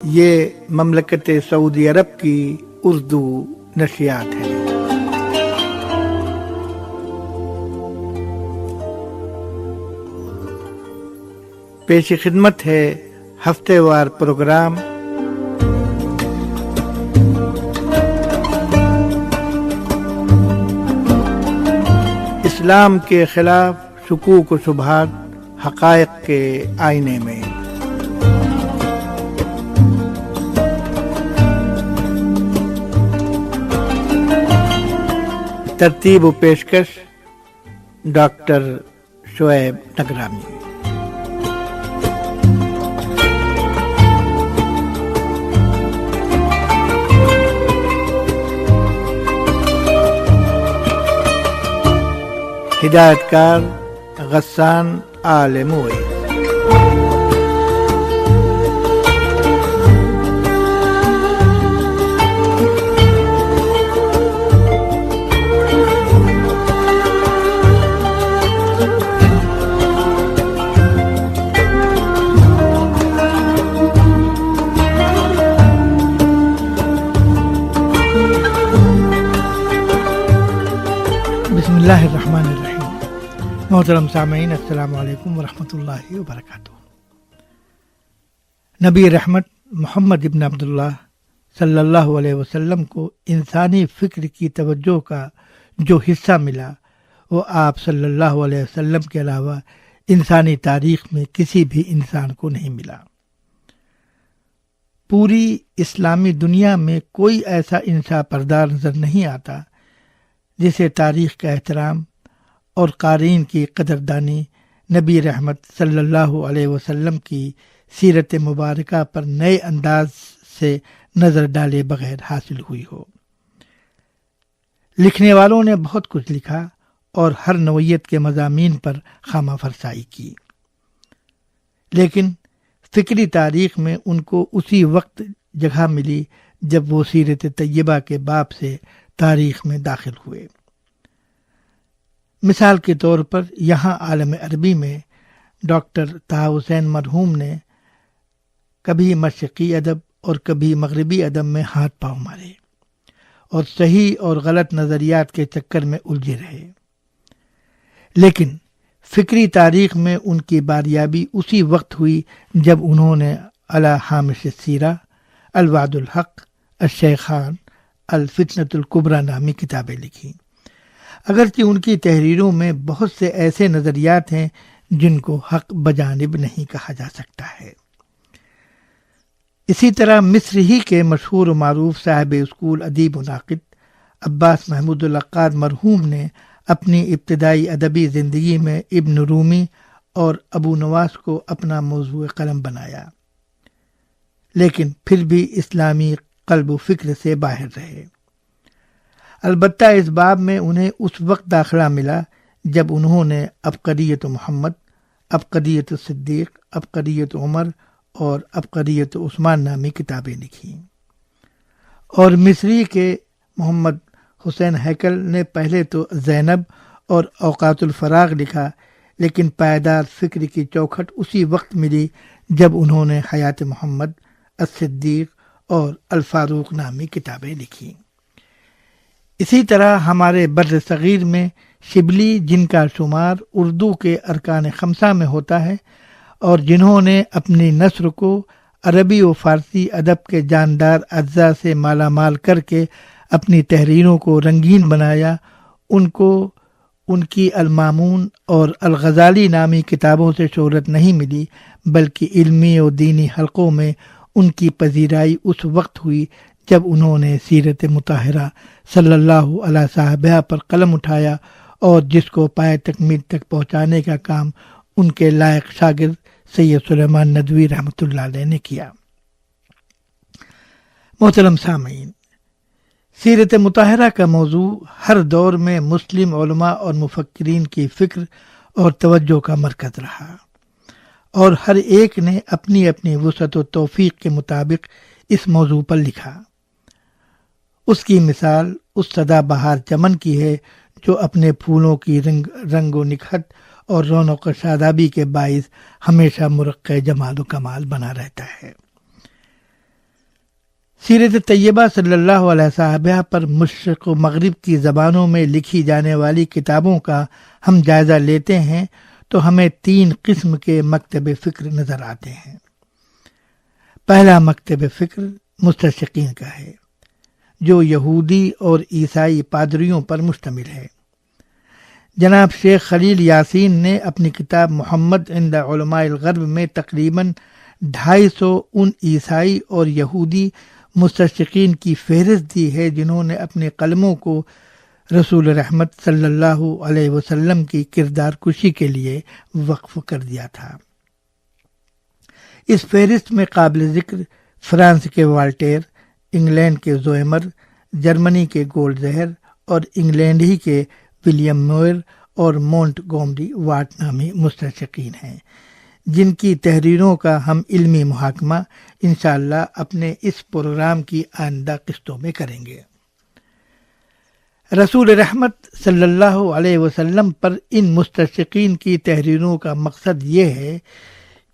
یہ مملکت سعودی عرب کی اردو نشریات ہے۔ پیش خدمت ہے ہفتے وار پروگرام اسلام کے خلاف شکوک و شبہات، حقائق کے آئینے میں۔ ترتیب و پیشکش ڈاکٹر شعیب نگرامی۔ ہدایت کار غسان آل موئی۔ بسم اللہ الرحمن الرحیم۔ محترم سامعین، السلام علیکم ورحمۃ اللہ وبرکاتہ۔ نبی رحمت محمد ابن عبداللہ صلی اللہ علیہ وسلم کو انسانی فکر کی توجہ کا جو حصہ ملا وہ آپ صلی اللہ علیہ وسلم کے علاوہ انسانی تاریخ میں کسی بھی انسان کو نہیں ملا۔ پوری اسلامی دنیا میں کوئی ایسا انسان پردار نظر نہیں آتا جسے تاریخ کا احترام اور قارئین کی قدردانی نبی رحمت صلی اللہ علیہ وسلم کی سیرت مبارکہ پر نئے انداز سے نظر ڈالے بغیر حاصل ہوئی ہو۔ لکھنے والوں نے بہت کچھ لکھا اور ہر نوعیت کے مضامین پر خامہ فرسائی کی، لیکن فکری تاریخ میں ان کو اسی وقت جگہ ملی جب وہ سیرت طیبہ کے باب سے تاریخ میں داخل ہوئے۔ مثال کے طور پر یہاں عالم عربی میں ڈاکٹر طہ حسین مرحوم نے کبھی مشرقی ادب اور کبھی مغربی ادب میں ہاتھ پاؤں مارے اور صحیح اور غلط نظریات کے چکر میں الجھے رہے، لیکن فکری تاریخ میں ان کی باریابی اسی وقت ہوئی جب انہوں نے علی ہامش السیرہ، الوعد الحق، الشیخان، الفتنۃ الکبریٰ نامی کتابیں لکھیں۔ اگرچہ ان کی تحریروں میں بہت سے ایسے نظریات ہیں جن کو حق بجانب نہیں کہا جا سکتا ہے۔ اسی طرح مصر ہی کے مشہور و معروف صاحب اسکول ادیب و ناقد عباس محمود العقاد مرحوم نے اپنی ابتدائی ادبی زندگی میں ابن رومی اور ابو نواس کو اپنا موضوع قلم بنایا، لیکن پھر بھی اسلامی قلب و فکر سے باہر رہے۔ البتہ اس باب میں انہیں اس وقت داخلہ ملا جب انہوں نے عبقریت محمد، عبقریت صدیق، عبقریت عمر اور عبقریت عثمان نامی کتابیں لکھیں، اور مصری کے محمد حسین ہیکل نے پہلے تو زینب اور اوقات الفراغ لکھا، لیکن پائیدار فکر کی چوکھٹ اسی وقت ملی جب انہوں نے حیات محمد، الصدیق اور الفاروق نامی کتابیں لکھیں۔ اسی طرح ہمارے بر صغیر میں شبلی، جن کا شمار اردو کے ارکان خمسہ میں ہوتا ہے اور جنہوں نے اپنی نثر کو عربی و فارسی ادب کے جاندار اجزاء سے مالا مال کر کے اپنی تحریروں کو رنگین بنایا، ان کو ان کی المامون اور الغزالی نامی کتابوں سے شہرت نہیں ملی، بلکہ علمی و دینی حلقوں میں ان کی پذیرائی اس وقت ہوئی جب انہوں نے سیرت مطہرہ صلی اللہ علیہ صحابہ پر قلم اٹھایا اور جس کو پائے تکمیل تک پہنچانے کا کام ان کے لائق شاگرد سید سلیمان ندوی رحمۃ اللہ علیہ نے کیا۔ محترم سامعین، سیرت مطہرہ کا موضوع ہر دور میں مسلم علماء اور مفکرین کی فکر اور توجہ کا مرکز رہا، اور ہر ایک نے اپنی اپنی وسعت و توفیق کے مطابق اس موضوع پر لکھا۔ اس کی مثال اس سدا بہار چمن کی ہے جو اپنے پھولوں کی رنگ و نکھت اور رونق و شادابی کے باعث ہمیشہ مرقع جمال و کمال بنا رہتا ہے۔ سیرت طیبہ صلی اللہ علیہ وسلم پر مشرق و مغرب کی زبانوں میں لکھی جانے والی کتابوں کا ہم جائزہ لیتے ہیں تو ہمیں 3 قسم کے مکتب فکر نظر آتے ہیں۔ پہلا مکتب فکر مستشرقین کا ہے، جو یہودی اور عیسائی پادریوں پر مشتمل ہے۔ جناب شیخ خلیل یاسین نے اپنی کتاب محمد عند علماء الغرب میں تقریباً 250 ان عیسائی اور یہودی مستشرقین کی فہرست دی ہے جنہوں نے اپنے قلموں کو رسول رحمت صلی اللہ علیہ وسلم کی کردار کشی کے لیے وقف کر دیا تھا۔ اس فہرست میں قابل ذکر فرانس کے والٹیر، انگلینڈ کے زویمر، جرمنی کے گولڈ زہر اور انگلینڈ ہی کے ولیم موئر اور مونٹ گومری واٹ نامی مستشرقین ہیں، جن کی تحریروں کا ہم علمی محاکمہ انشاءاللہ اپنے اس پروگرام کی آئندہ قسطوں میں کریں گے۔ رسول رحمت صلی اللہ علیہ وسلم پر ان مستشرقین کی تحریروں کا مقصد یہ ہے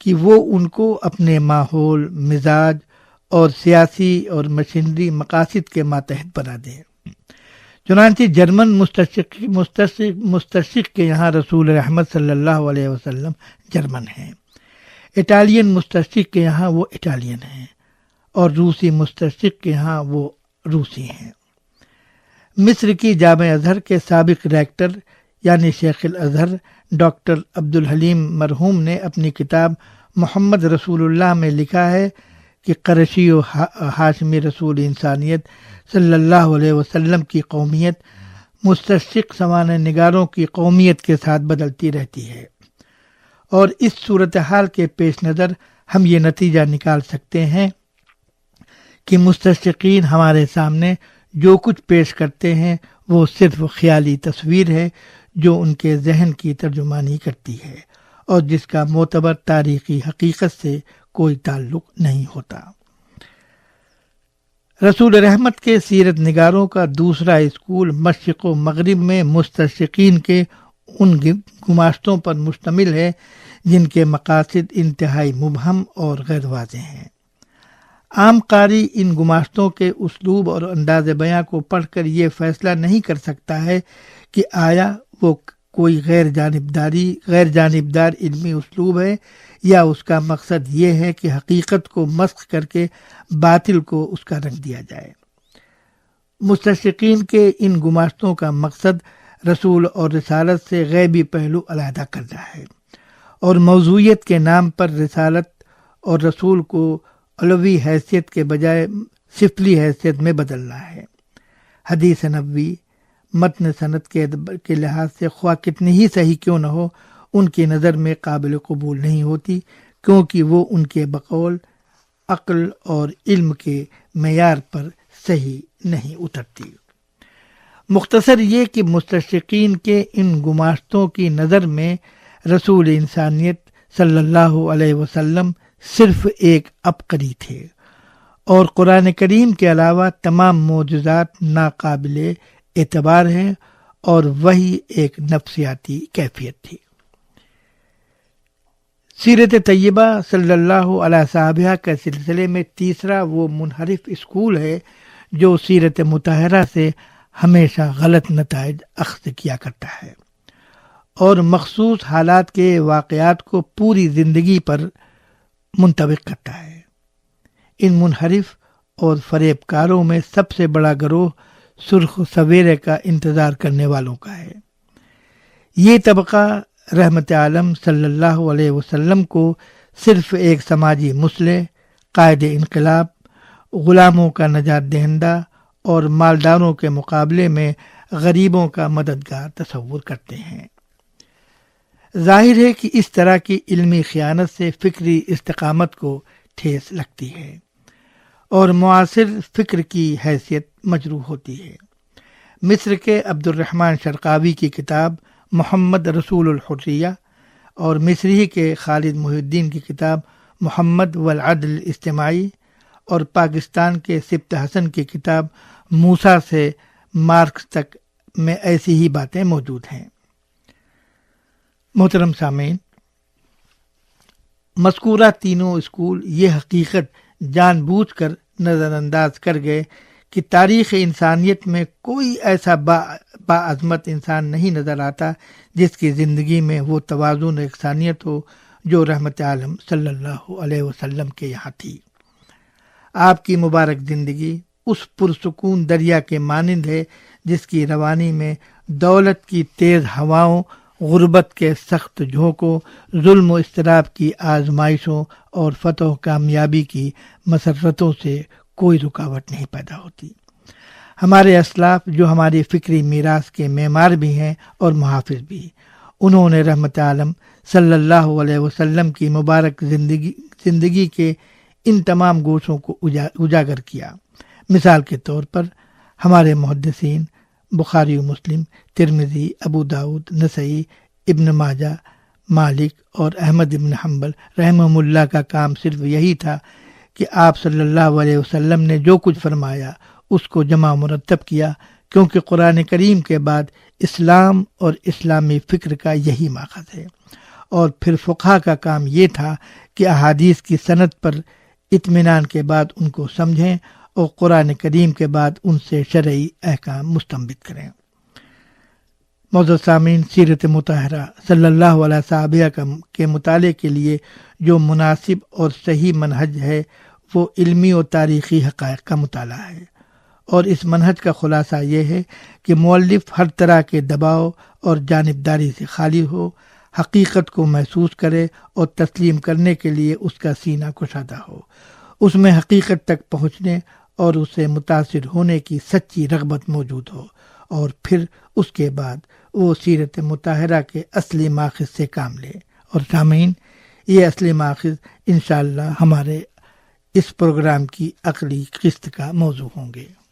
کہ وہ ان کو اپنے ماحول، مزاج اور سیاسی اور مشینری مقاصد کے ماتحت بنا دیں۔ چنانچہ جرمن مستشرق کے یہاں رسول رحمت صلی اللہ علیہ وسلم جرمن ہیں، اٹالین مستشرق کے یہاں وہ اٹالین ہیں، اور روسی مستشرق کے یہاں وہ روسی ہیں۔ مصر کی جامع ازہر کے سابق ریکٹر یعنی شیخ الازہر ڈاکٹر عبدالحلیم مرحوم نے اپنی کتاب محمد رسول اللہ میں لکھا ہے کہ قریشی و ہاشمی رسول انسانیت صلی اللہ علیہ وسلم کی قومیت مستشرق سوانح نگاروں کی قومیت کے ساتھ بدلتی رہتی ہے، اور اس صورتحال کے پیش نظر ہم یہ نتیجہ نکال سکتے ہیں کہ مستشرقین ہمارے سامنے جو کچھ پیش کرتے ہیں وہ صرف خیالی تصویر ہے جو ان کے ذہن کی ترجمانی کرتی ہے اور جس کا معتبر تاریخی حقیقت سے کوئی تعلق نہیں ہوتا۔ رسول رحمت کے سیرت نگاروں کا دوسرا اسکول مشرق و مغرب میں مستشرقین کے ان گماشتوں پر مشتمل ہے جن کے مقاصد انتہائی مبہم اور غیر واضح ہیں۔ عام قاری ان گماشتوں کے اسلوب اور انداز بیاں کو پڑھ کر یہ فیصلہ نہیں کر سکتا ہے کہ آیا وہ کوئی غیر جانبدار علمی اسلوب ہے یا اس کا مقصد یہ ہے کہ حقیقت کو مسخ کر کے باطل کو اس کا رنگ دیا جائے۔ مستشرقین کے ان گماشتوں کا مقصد رسول اور رسالت سے غیبی پہلو علیحدہ کرنا ہے اور موضوعیت کے نام پر رسالت اور رسول کو علوی حیثیت کے بجائے سفلی حیثیت میں بدلنا ہے۔ حدیث نبوی متن سند کے لحاظ سے خواہ کتنی ہی صحیح کیوں نہ ہو ان کی نظر میں قابل قبول نہیں ہوتی، کیونکہ وہ ان کے بقول عقل اور علم کے معیار پر صحیح نہیں اترتی۔ مختصر یہ کہ مستشرقین کے ان گماشتوں کی نظر میں رسول انسانیت صلی اللہ علیہ وسلم صرف ایک عبقری تھے اور قرآن کریم کے علاوہ تمام معجزات ناقابل اعتبار ہیں اور وہی ایک نفسیاتی کیفیت تھی۔ سیرت طیبہ صلی اللہ علیہ وسلم کے سلسلے میں تیسرا وہ منحرف اسکول ہے جو سیرت مطہرہ سے ہمیشہ غلط نتائج اخذ کیا کرتا ہے اور مخصوص حالات کے واقعات کو پوری زندگی پر منطبق کرتا ہے۔ ان منحرف اور فریب کاروں میں سب سے بڑا گروہ سرخ سویرے کا انتظار کرنے والوں کا ہے۔ یہ طبقہ رحمت عالم صلی اللہ علیہ وسلم کو صرف ایک سماجی مصلح، قائد انقلاب، غلاموں کا نجات دہندہ اور مالداروں کے مقابلے میں غریبوں کا مددگار تصور کرتے ہیں۔ ظاہر ہے کہ اس طرح کی علمی خیانت سے فکری استقامت کو ٹھیس لگتی ہے اور معاصر فکر کی حیثیت مجروح ہوتی ہے۔ مصر کے عبد الرحمن شرقاوی کی کتاب محمد رسول الحریہ اور مصری کے خالد محی الدین کی کتاب محمد والعدل الاجتماعی اور پاکستان کے سبط حسن کی کتاب موسیٰ سے مارکس تک میں ایسی ہی باتیں موجود ہیں۔ محترم سامعین، مذکورہ تینوں اسکول یہ حقیقت جان بوجھ کر نظر انداز کر گئے کہ تاریخ انسانیت میں کوئی ایسا باعظمت انسان نہیں نظر آتا جس کی زندگی میں وہ توازن و یکسانیت ہو جو رحمت عالم صلی اللہ علیہ وسلم کے یہاں تھی۔ آپ کی مبارک زندگی اس پرسکون دریا کے مانند ہے جس کی روانی میں دولت کی تیز ہواؤں، غربت کے سخت جھونکوں، ظلم و اضطراب کی آزمائشوں اور فتح و کامیابی کی مسرتوں سے کوئی رکاوٹ نہیں پیدا ہوتی۔ ہمارے اسلاف جو ہماری فکری میراث کے معمار بھی ہیں اور محافظ بھی، انہوں نے رحمت عالم صلی اللہ علیہ وسلم کی مبارک زندگی کے ان تمام گوشوں کو اجاگر کیا۔ مثال کے طور پر ہمارے محدثین بخاری و مسلم، ترمذی، ابو داؤد، نسائی، ابن ماجہ، مالک اور احمد ابن حنبل رحمہم اللہ کا کام صرف یہی تھا کہ آپ صلی اللہ علیہ وسلم نے جو کچھ فرمایا اس کو جمع مرتب کیا، کیونکہ قرآن کریم کے بعد اسلام اور اسلامی فکر کا یہی ماخذ ہے۔ اور پھر فقہا کا کام یہ تھا کہ احادیث کی سند پر اطمینان کے بعد ان کو سمجھیں اور قرآن کریم کے بعد ان سے شرعی احکام مستنبط کریں۔ معزز سامعین، سیرت مطہرہ صلی اللہ علیہ وسلم کے مطالعے کے لیے جو مناسب اور صحیح منہج ہے وہ علمی اور تاریخی حقائق کا مطالعہ ہے، اور اس منہج کا خلاصہ یہ ہے کہ مؤلف ہر طرح کے دباؤ اور جانبداری سے خالی ہو، حقیقت کو محسوس کرے اور تسلیم کرنے کے لیے اس کا سینہ کشادہ ہو، اس میں حقیقت تک پہنچنے اور اسے متاثر ہونے کی سچی رغبت موجود ہو، اور پھر اس کے بعد وہ سیرت مطہرہ کے اصلی ماخذ سے کام لے۔ اور سامعین، یہ اصلی ماخذ انشاءاللہ ہمارے اس پروگرام کی اگلی قسط کا موضوع ہوں گے۔